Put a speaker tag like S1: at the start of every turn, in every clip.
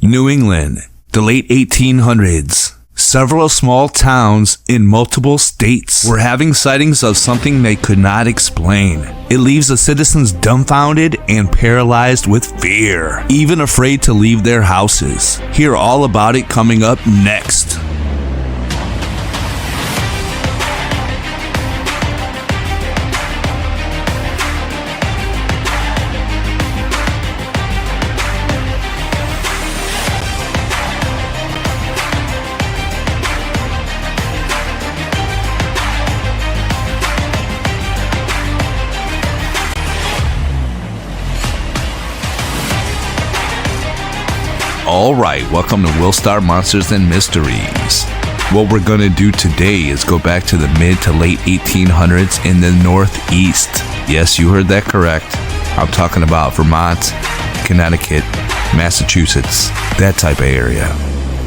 S1: New England, the late 1800s. Several small towns in multiple states were having sightings of something they could not explain. It leaves the citizens dumbfounded and paralyzed with fear, even afraid to leave their houses. Hear all about it coming up next. Alright, welcome to WILLSTAR Monsters and Mysteries. What we're going to do today is go back to the mid to late 1800s in the Northeast. Yes, you heard that correct. I'm talking about Vermont, Connecticut, Massachusetts, that type of area.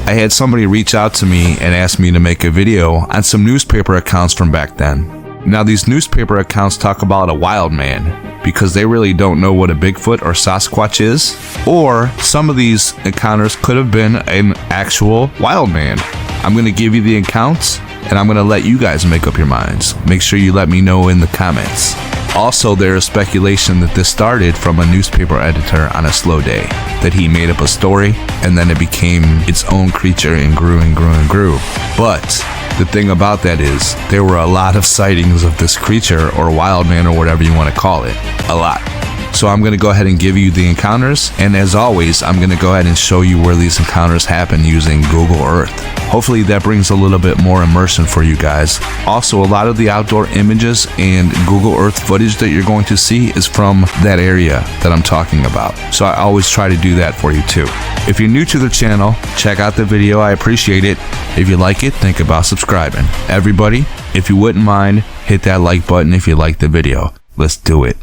S1: I had somebody reach out to me and ask me to make a video on some newspaper accounts from back then. Now, these newspaper accounts talk about a wild man because they really don't know what a Bigfoot or Sasquatch is, or some of these encounters could have been an actual wild man. I'm going to give you the accounts and I'm going to let you guys make up your minds. Make sure you let me know in the comments. Also, there is speculation that this started from a newspaper editor on a slow day, that he made up a story and then it became its own creature and grew and grew and grew. But the thing about that is, there were a lot of sightings of this creature or wild man or whatever you want to call it. A lot. So I'm going to go ahead and give you the encounters, and as always, I'm going to go ahead and show you where these encounters happen using Google Earth. Hopefully that brings a little bit more immersion for you guys. Also, a lot of the outdoor images and Google Earth footage that you're going to see is from that area that I'm talking about. So I always try to do that for you too. If you're new to the channel, check out the video. I appreciate it. If you like it, think about subscribing. Everybody, if you wouldn't mind, hit that like button if you like the video. Let's do it.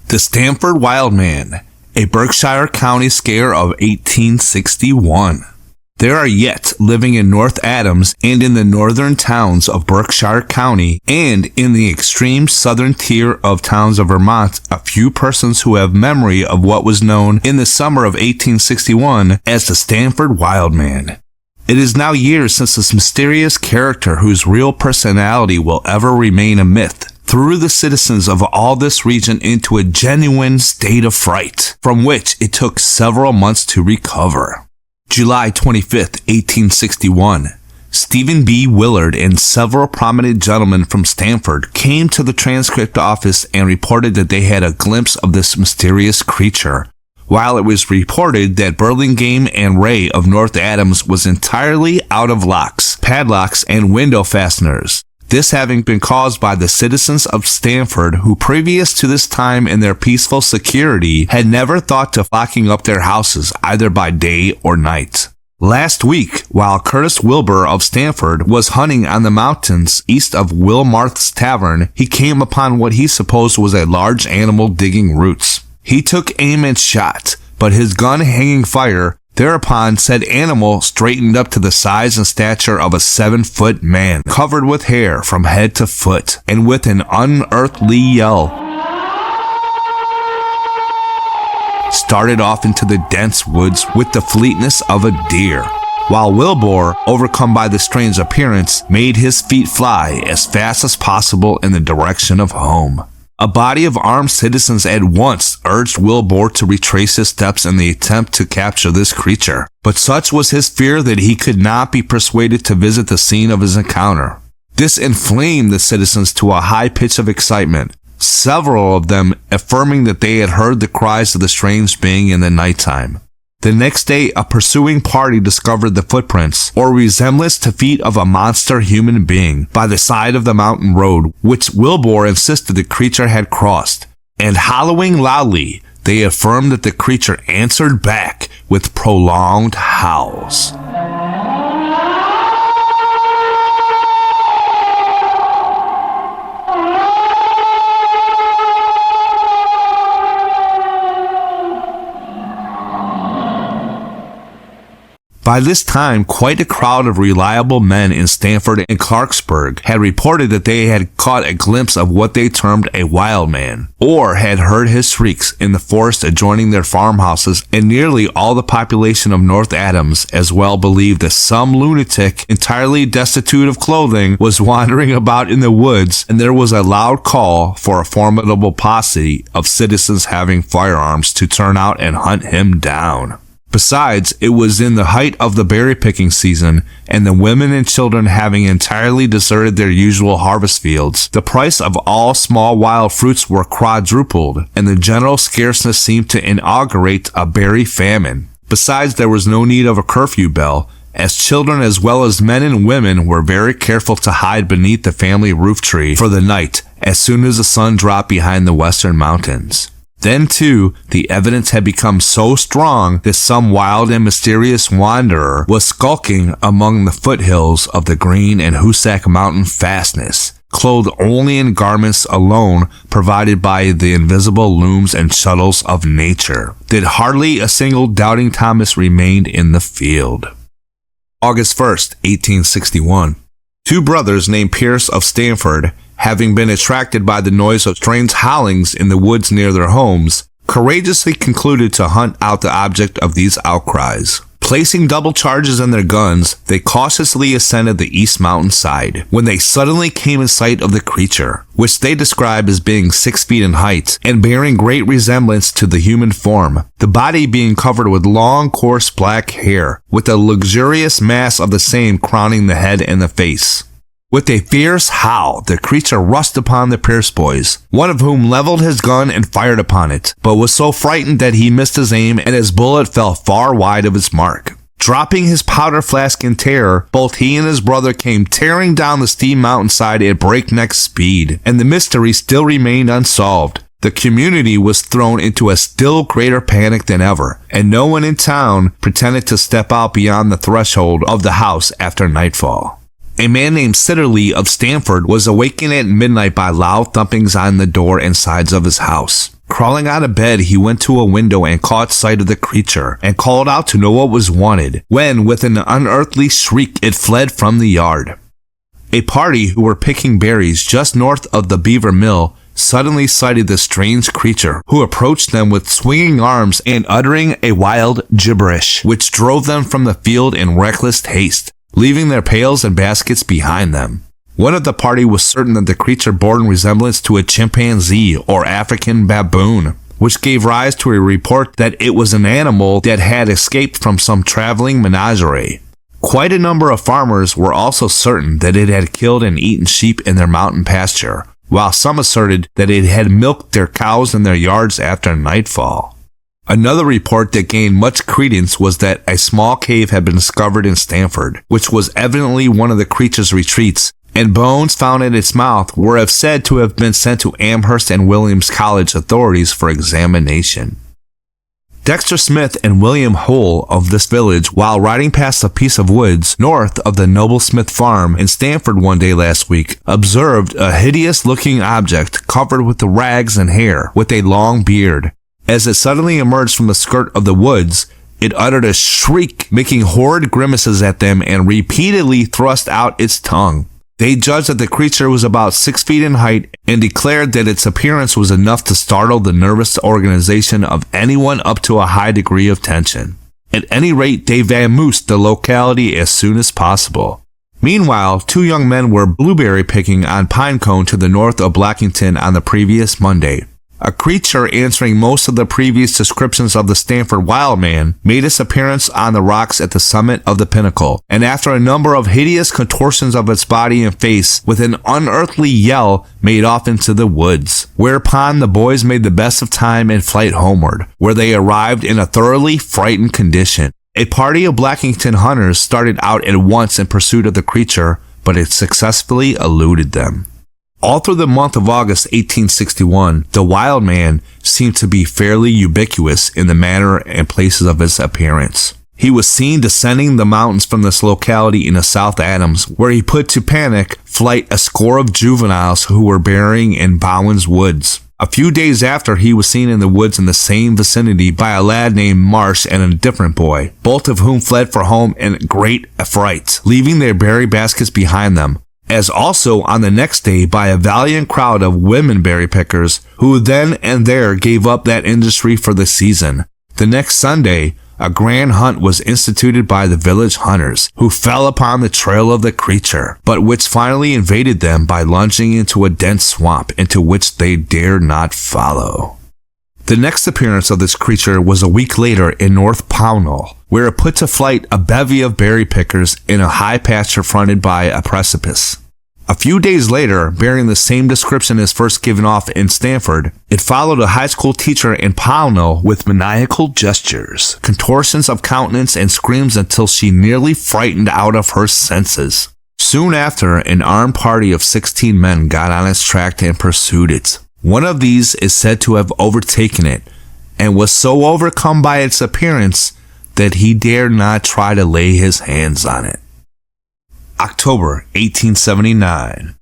S1: The Stamford Wild Man, a Berkshire County scare of 1861. There are yet living in North Adams and in the northern towns of Berkshire County and in the extreme southern tier of towns of Vermont a few persons who have memory of what was known in the summer of 1861 as the Stamford Wild Man. It is now years since this mysterious character, whose real personality will ever remain a myth, threw the citizens of all this region into a genuine state of fright, from which it took several months to recover. July 25th, 1861. Stephen B. Willard and several prominent gentlemen from Stamford came to the transcript office and reported that they had a glimpse of this mysterious creature, while it was reported that Burlingame and Ray of North Adams was entirely out of locks, padlocks, and window fasteners. This having been caused by the citizens of Stamford, who previous to this time in their peaceful security had never thought of locking up their houses either by day or night. Last week, while Curtis Wilbur of Stamford was hunting on the mountains east of Wilmarth's Tavern, he came upon what he supposed was a large animal digging roots. He took aim and shot, but his gun hanging fire. Thereupon, said animal straightened up to the size and stature of a 7-foot man, covered with hair from head to foot, and with an unearthly yell, started off into the dense woods with the fleetness of a deer, while Wilbur, overcome by the strange appearance, made his feet fly as fast as possible in the direction of home. A body of armed citizens at once urged Wilbur to retrace his steps in the attempt to capture this creature, but such was his fear that he could not be persuaded to visit the scene of his encounter. This inflamed the citizens to a high pitch of excitement, several of them affirming that they had heard the cries of the strange being in the nighttime. The next day, a pursuing party discovered the footprints, or resemblance to feet of a monster human being, by the side of the mountain road, which Wilbur insisted the creature had crossed. And howling loudly, they affirmed that the creature answered back with prolonged howls. By this time, quite a crowd of reliable men in Stamford and Clarksburg had reported that they had caught a glimpse of what they termed a wild man, or had heard his shrieks in the forest adjoining their farmhouses, and nearly all the population of North Adams as well believed that some lunatic, entirely destitute of clothing, was wandering about in the woods, and there was a loud call for a formidable posse of citizens having firearms to turn out and hunt him down. Besides, it was in the height of the berry picking season, and the women and children having entirely deserted their usual harvest fields, the price of all small wild fruits were quadrupled, and the general scarceness seemed to inaugurate a berry famine. Besides, there was no need of a curfew bell, as children as well as men and women were very careful to hide beneath the family roof tree for the night as soon as the sun dropped behind the western mountains. Then, too, the evidence had become so strong that some wild and mysterious wanderer was skulking among the foothills of the Green and Hoosac Mountain fastness, clothed only in garments alone provided by the invisible looms and shuttles of nature, that hardly a single doubting Thomas remained in the field. August 1st, 1861. Two brothers named Pierce of Stamford, having been attracted by the noise of strange howlings in the woods near their homes, courageously concluded to hunt out the object of these outcries. Placing double charges in their guns, they cautiously ascended the east mountain side, when they suddenly came in sight of the creature, which they describe as being 6 feet in height, and bearing great resemblance to the human form, the body being covered with long, coarse black hair, with a luxurious mass of the same crowning the head and the face. With a fierce howl, the creature rushed upon the Pierce boys, one of whom leveled his gun and fired upon it, but was so frightened that he missed his aim and his bullet fell far wide of its mark. Dropping his powder flask in terror, both he and his brother came tearing down the steep mountainside at breakneck speed, and the mystery still remained unsolved. The community was thrown into a still greater panic than ever, and no one in town pretended to step out beyond the threshold of the house after nightfall. A man named Sitterly of Stamford was awakened at midnight by loud thumpings on the door and sides of his house. Crawling out of bed, he went to a window and caught sight of the creature, and called out to know what was wanted, when, with an unearthly shriek, it fled from the yard. A party who were picking berries just north of the Beaver Mill suddenly sighted the strange creature, who approached them with swinging arms and uttering a wild gibberish, which drove them from the field in reckless haste, leaving their pails and baskets behind them. One of the party was certain that the creature bore in resemblance to a chimpanzee or African baboon, which gave rise to a report that it was an animal that had escaped from some traveling menagerie. Quite a number of farmers were also certain that it had killed and eaten sheep in their mountain pasture, while some asserted that it had milked their cows in their yards after nightfall. Another report that gained much credence was that a small cave had been discovered in Stamford, which was evidently one of the creature's retreats, and bones found in its mouth were said to have been sent to Amherst and Williams College authorities for examination. Dexter Smith and William Hull of this village, while riding past a piece of woods north of the Noble Smith farm in Stamford one day last week, observed a hideous-looking object covered with rags and hair, with a long beard. As it suddenly emerged from the skirt of the woods, it uttered a shriek, making horrid grimaces at them, and repeatedly thrust out its tongue. They judged that the creature was about 6 feet in height, and declared that its appearance was enough to startle the nervous organization of anyone up to a high degree of tension. At any rate, they vamoosed the locality as soon as possible. Meanwhile, 2 young men were blueberry picking on Pinecone to the north of Blackington on the previous Monday. A creature answering most of the previous descriptions of the Stamford wild man made its appearance on the rocks at the summit of the pinnacle, and after a number of hideous contortions of its body and face, with an unearthly yell, made off into the woods, whereupon the boys made the best of time and flight homeward, where they arrived in a thoroughly frightened condition. A party of Blackington hunters started out at once in pursuit of the creature, but it successfully eluded them. All through the month of August 1861, the wild man seemed to be fairly ubiquitous in the manner and places of his appearance. He was seen descending the mountains from this locality in the South Adams, where he put to panic flight a score of juveniles who were burying in Bowen's woods. A few days after, he was seen in the woods in the same vicinity by a lad named Marsh and a different boy, both of whom fled for home in great affright, leaving their berry baskets behind them, as also on the next day by a valiant crowd of women berry pickers, who then and there gave up that industry for the season. The next Sunday, a grand hunt was instituted by the village hunters, who fell upon the trail of the creature, but which finally invaded them by lunging into a dense swamp into which they dared not follow. The next appearance of this creature was a week later in North Pownell, where it put to flight a bevy of berry pickers in a high pasture fronted by a precipice. A few days later, bearing the same description as first given off in Stanford, it followed a high school teacher in Pownell with maniacal gestures, contortions of countenance, and screams until she nearly frightened out of her senses. Soon after, an armed party of 16 men got on its track and pursued it. One of these is said to have overtaken it, and was so overcome by its appearance that he dared not try to lay his hands on it. October 1879.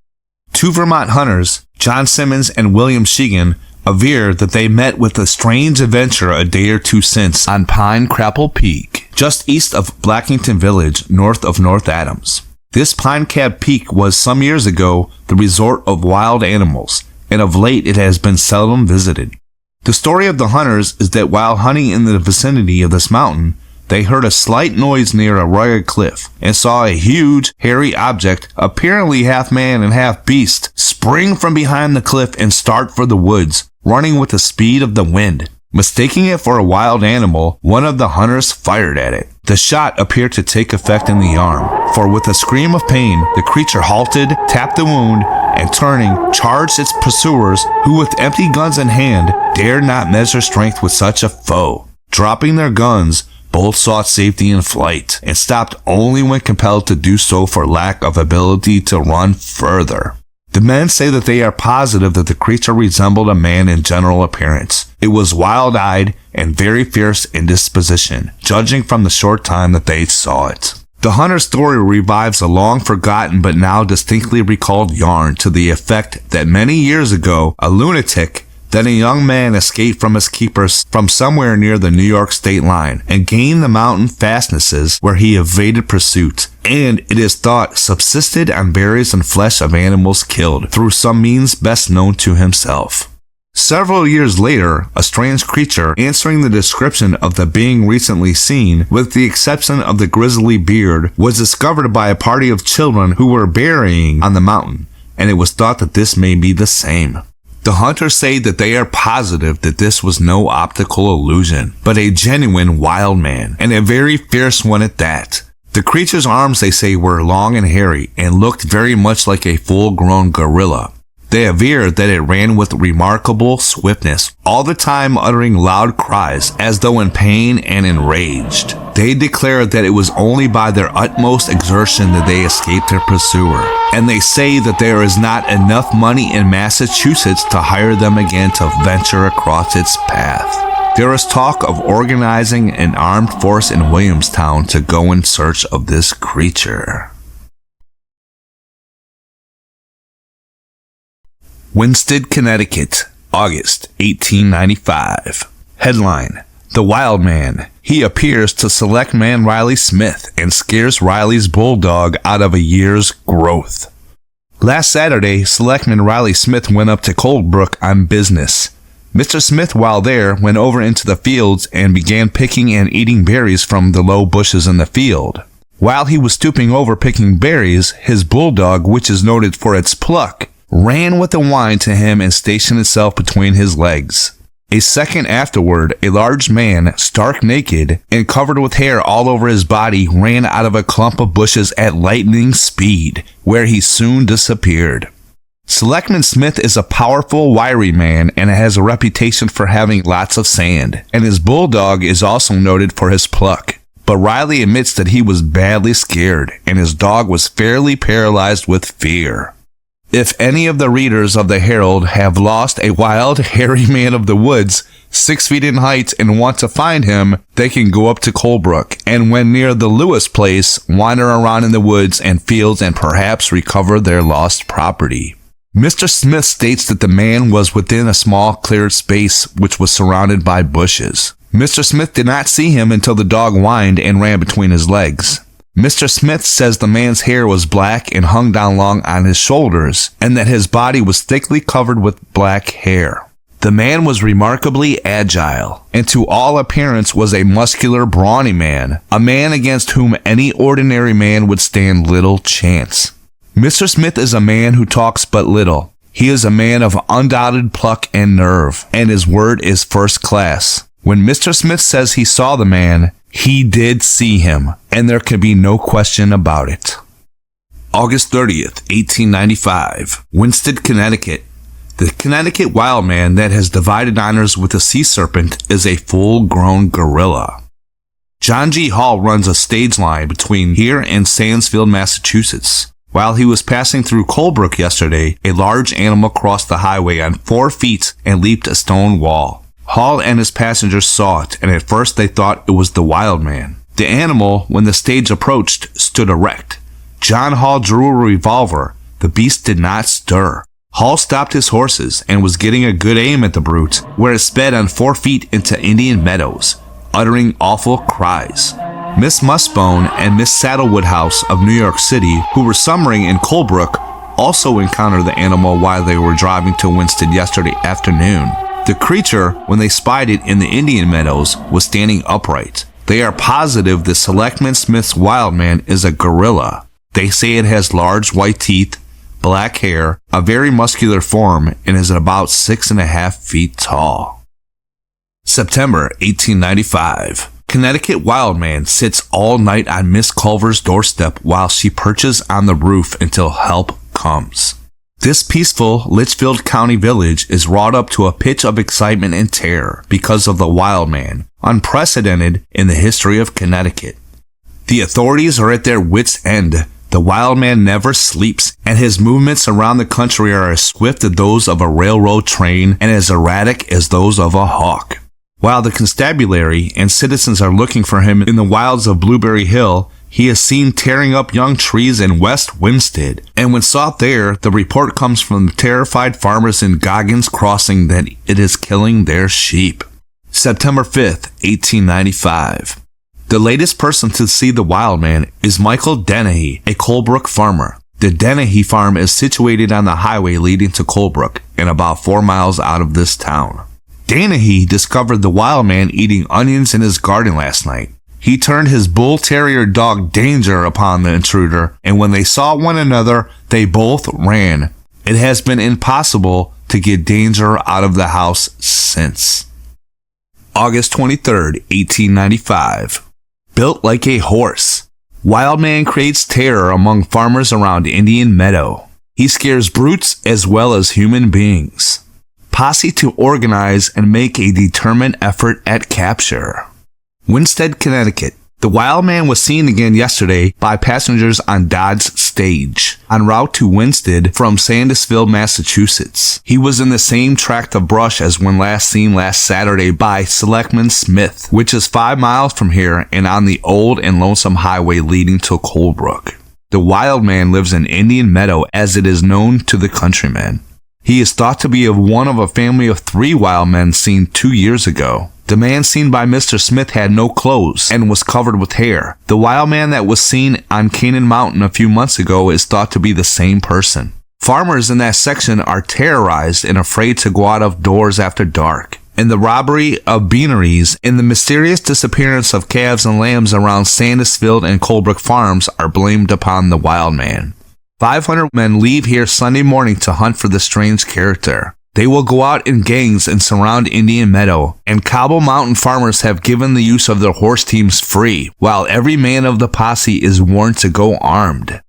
S1: Two Vermont hunters, John Simmons and William Sheegan, aver that they met with a strange adventure a day or two since on Pine Crapple Peak, just east of Blackington Village, north of North Adams. This pine-capped peak was some years ago the resort of wild animals, and of late it has been seldom visited. The story of the hunters is that while hunting in the vicinity of this mountain, they heard a slight noise near a rugged cliff and saw a huge, hairy object, apparently half man and half beast, spring from behind the cliff and start for the woods, running with the speed of the wind. Mistaking it for a wild animal, one of the hunters fired at it. The shot appeared to take effect in the arm, for with a scream of pain, the creature halted, tapped the wound, and turning, charged its pursuers, who with empty guns in hand, dared not measure strength with such a foe. Dropping their guns, both sought safety in flight, and stopped only when compelled to do so for lack of ability to run further. The men say that they are positive that the creature resembled a man in general appearance. It was wild-eyed and very fierce in disposition, judging from the short time that they saw it. The hunter's story revives a long-forgotten but now distinctly recalled yarn to the effect that many years ago, a lunatic, then a young man, escaped from his keepers from somewhere near the New York state line and gained the mountain fastnesses where he evaded pursuit, and it is thought subsisted on berries and flesh of animals killed through some means best known to himself. Several years later, a strange creature answering the description of the being recently seen, with the exception of the grizzly beard, was discovered by a party of children who were berrying on the mountain, and it was thought that this may be the same. The hunters say that they are positive that this was no optical illusion, but a genuine wild man, and a very fierce one at that. The creature's arms, they say, were long and hairy, and looked very much like a full-grown gorilla. They aver that it ran with remarkable swiftness, all the time uttering loud cries, as though in pain and enraged. They declare that it was only by their utmost exertion that they escaped their pursuer, and they say that there is not enough money in Massachusetts to hire them again to venture across its path. There is talk of organizing an armed force in Williamstown to go in search of this creature. Winsted, Connecticut, August 1895. Headline: The Wild Man. He appears to Select Man Riley Smith and scares Riley's bulldog out of a year's growth. Last Saturday, Selectman Riley Smith went up to Coldbrook on business. Mr. Smith, while there, went over into the fields and began picking and eating berries from the low bushes in the field. While he was stooping over picking berries, his bulldog, which is noted for its pluck, ran with a whine to him and stationed itself between his legs. A second afterward, a large man, stark naked and covered with hair all over his body, ran out of a clump of bushes at lightning speed, where he soon disappeared. Selectman Smith is a powerful, wiry man and has a reputation for having lots of sand, and his bulldog is also noted for his pluck. But Riley admits that he was badly scared, and his dog was fairly paralyzed with fear. If any of the readers of the Herald have lost a wild, hairy man of the woods, 6 feet in height, and want to find him, they can go up to Coldbrook, and when near the Lewis place, wander around in the woods and fields and perhaps recover their lost property. Mr. Smith states that the man was within a small cleared space which was surrounded by bushes. Mr. Smith did not see him until the dog whined and ran between his legs. Mr. Smith says the man's hair was black and hung down long on his shoulders, and that his body was thickly covered with black hair. The man was remarkably agile, and to all appearance was a muscular, brawny man, a man against whom any ordinary man would stand little chance. Mr. Smith is a man who talks but little. He is a man of undoubted pluck and nerve, and his word is first class. When Mr. Smith says he saw the man, he did see him, and there can be no question about it. August 30th, 1895, Winsted, Connecticut. The Connecticut wild man that has divided honors with the sea serpent is a full-grown gorilla. John G. Hall runs a stage line between here and Sandsfield, Massachusetts. While he was passing through Colebrook yesterday, a large animal crossed the highway on 4 feet and leaped a stone wall. Hall and his passengers saw it, and at first they thought it was the wild man. The animal, when the stage approached, stood erect. John Hall drew a revolver. The beast did not stir. Hall stopped his horses and was getting a good aim at the brute, where it sped on 4 feet into Indian meadows, uttering awful cries. Miss Musbone and Miss Saddlewood House of New York City, who were summering in Colebrook, also encountered the animal while they were driving to Winsted yesterday afternoon. The creature, when they spied it in the Indian meadows, was standing upright. They are positive the Selectman Smith's wild man is a gorilla. They say it has large white teeth, black hair, a very muscular form, and is about 6.5 feet tall. September 1895. Connecticut wild man sits all night on Miss Culver's doorstep while she perches on the roof until help comes. This peaceful Litchfield County village is wrought up to a pitch of excitement and terror because of the wild man, unprecedented in the history of Connecticut. The authorities are at their wits' end. The wild man never sleeps, and his movements around the country are as swift as those of a railroad train and as erratic as those of a hawk. While the constabulary and citizens are looking for him in the wilds of Blueberry Hill, he is seen tearing up young trees in West Winsted, and when sought there, the report comes from the terrified farmers in Goggins Crossing that it is killing their sheep. September 5th, 1895. The latest person to see the wild man is Michael Dennehy, a Colebrook farmer. The Dennehy farm is situated on the highway leading to Colebrook, and about 4 miles out of this town. Dennehy discovered the wild man eating onions in his garden last night. He turned his bull terrier dog Danger upon the intruder, and when they saw one another, they both ran. It has been impossible to get Danger out of the house since. August 23rd, 1895. Built like a horse. Wild man creates terror among farmers around Indian Meadow. He scares brutes as well as human beings. Posse to organize and make a determined effort at capture. Winsted, Connecticut. The wild man was seen again yesterday by passengers on Dodd's stage, en route to Winsted from Sandusville, Massachusetts. He was in the same tract of brush as when last seen last Saturday by Selectman Smith, which is 5 miles from here and on the old and lonesome highway leading to Colebrook. The wild man lives in Indian Meadow as it is known to the countrymen. He is thought to be of one of a family of 3 wild men seen 2 years ago. The man seen by Mr. Smith had no clothes and was covered with hair. The wild man that was seen on Canaan Mountain a few months ago is thought to be the same person. Farmers in that section are terrorized and afraid to go out of doors after dark. And the robbery of beaneries and the mysterious disappearance of calves and lambs around Sandusville and Colebrook farms are blamed upon the wild man. 500 men leave here Sunday morning to hunt for the strange character. They will go out in gangs and surround Indian Meadow, and Cobble Mountain farmers have given the use of their horse teams free, while every man of the posse is warned to go armed.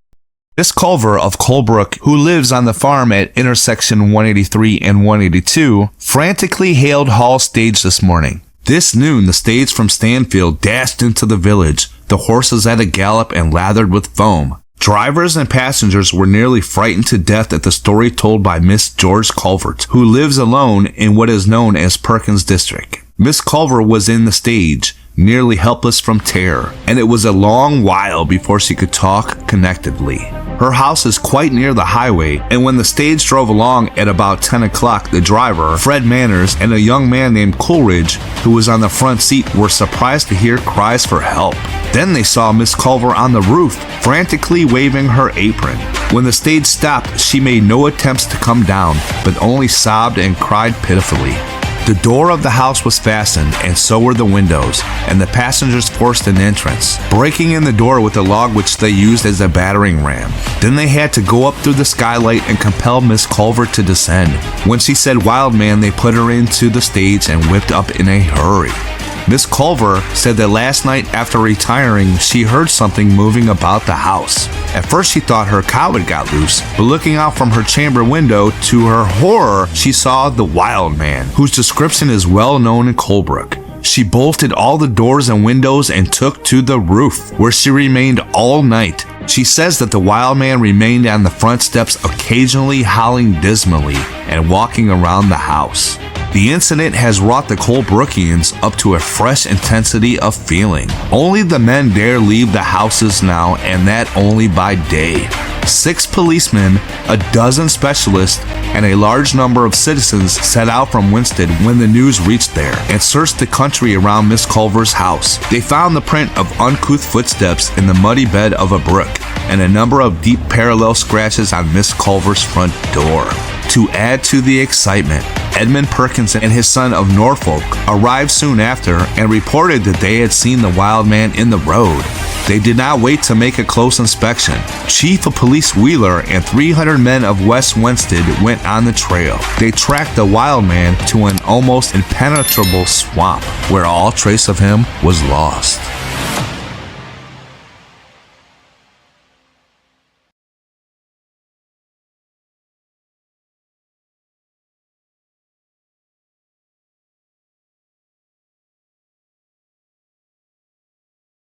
S1: Miss Culver of Colebrook, who lives on the farm at intersection 183 and 182, frantically hailed Hall's stage this morning. This noon, the stage from Stanfield dashed into the village, the horses at a gallop and lathered with foam. Drivers and passengers were nearly frightened to death at the story told by Miss George Culvert, who lives alone in what is known as Perkins District. Miss Culver was in the stage, nearly helpless from terror, and it was a long while before she could talk connectedly. Her house is quite near the highway, and when the stage drove along at about 10 o'clock, the driver, Fred Manners, and a young man named Coleridge, who was on the front seat, were surprised to hear cries for help. Then they saw Miss Culver on the roof, frantically waving her apron. When the stage stopped, she made no attempts to come down, but only sobbed and cried pitifully. The door of the house was fastened, and so were the windows, and the passengers forced an entrance, breaking in the door with a log which they used as a battering ram. Then they had to go up through the skylight and compel Miss Culver to descend. When she said "Wild Man," they put her into the stage and whipped up in a hurry. Miss Culver said that last night after retiring, she heard something moving about the house. At first she thought her cow had got loose, but looking out from her chamber window, to her horror, she saw the Wild Man, whose description is well known in Colebrook. She bolted all the doors and windows and took to the roof, where she remained all night. She says that the Wild Man remained on the front steps, occasionally howling dismally and walking around the house. The incident has wrought the Colebrookиans up to a fresh intensity of feeling. Only the men dare leave the houses now, and that only by day. 6 policemen, a dozen specialists, and a large number of citizens set out from Winsted when the news reached there and searched the country around Miss Culver's house. They found the print of uncouth footsteps in the muddy bed of a brook and a number of deep parallel scratches on Miss Culver's front door. To add to the excitement, Edmund Perkins and his son of Norfolk arrived soon after and reported that they had seen the Wild Man in the road. They did not wait to make a close inspection. Chief of Police Wheeler and 300 men of West Winsted went on the trail. They tracked the Wild Man to an almost impenetrable swamp, where all trace of him was lost.